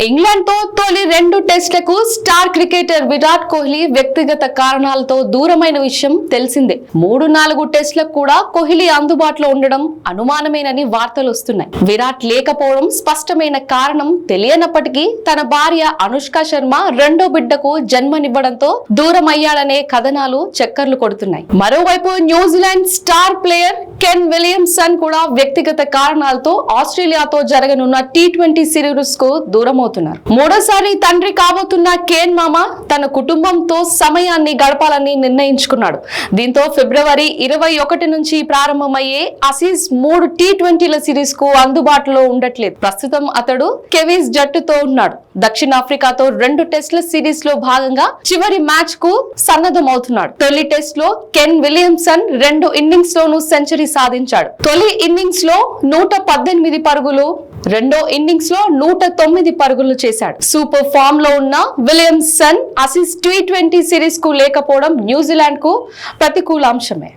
England తో తొలి 2 టెస్టులకు star cricketer Virat Kohli వ్యక్తిగత కారణాలతో దూరమైన విషయం తెలిసిందే. 3-4 టెస్టులకు కూడా కోహ్లీ అందుబాటులో ఉండడం అనుమానమేనని వార్తలు వస్తున్నాయి. విరాట్ లేకపోవడం స్పష్టమైన కారణం తెలియనప్పటికీ తన భార్య అనుష్క శర్మ రెండో బిడ్డకు జన్మనివ్వడంతో దూరం అయ్యాడనే కథనాలు చక్కర్లు కొడుతున్నాయి. మరోవైపు New Zealand star player can Williamson కూడా వ్యక్తిగత కారణాలతో ఆస్ట్రేలియాతో జరగనున్న T20 సిరీస్ కు దూరం అవుతున్నారు. మూడోసారి తండ్రి కాబోతున్న కేన్ మామ తన కుటుంబంతో సమయాన్ని గడపాలని నిర్ణయించుకున్నాడు. దీంతో ఫిబ్రవరి 21 నుంచి ప్రారంభమయ్యే ఆసీస్ 3 T20ల సిరీస్ కు అందుబాటులో ఉండట్లేదు. ప్రస్తుతం అతడు కెవీస్ జట్టుతో ఉన్నాడు. దక్షిణాఫ్రికాతో 2 టెస్టుల సిరీస్ లో భాగంగా చివరి మ్యాచ్ కు సన్నద్ధమవుతున్నాడు. తొలి టెస్ట్ లో కెన్ విలియమ్సన్ 2 ఇన్నింగ్స్ లోనూ సెంచరీ సాధించాడు. తొలి ఇన్నింగ్స్ లో 118 పరుగులు, రెండో ఇన్నింగ్స్ లో 109 పరుగులు చేశాడు. సూపర్ ఫామ్ లో ఉన్న విలియమ్సన్ ఆసీస్ T20 సిరీస్ కు లేకపోవడం న్యూజిలాండ్ కు ప్రతికూల అంశమే.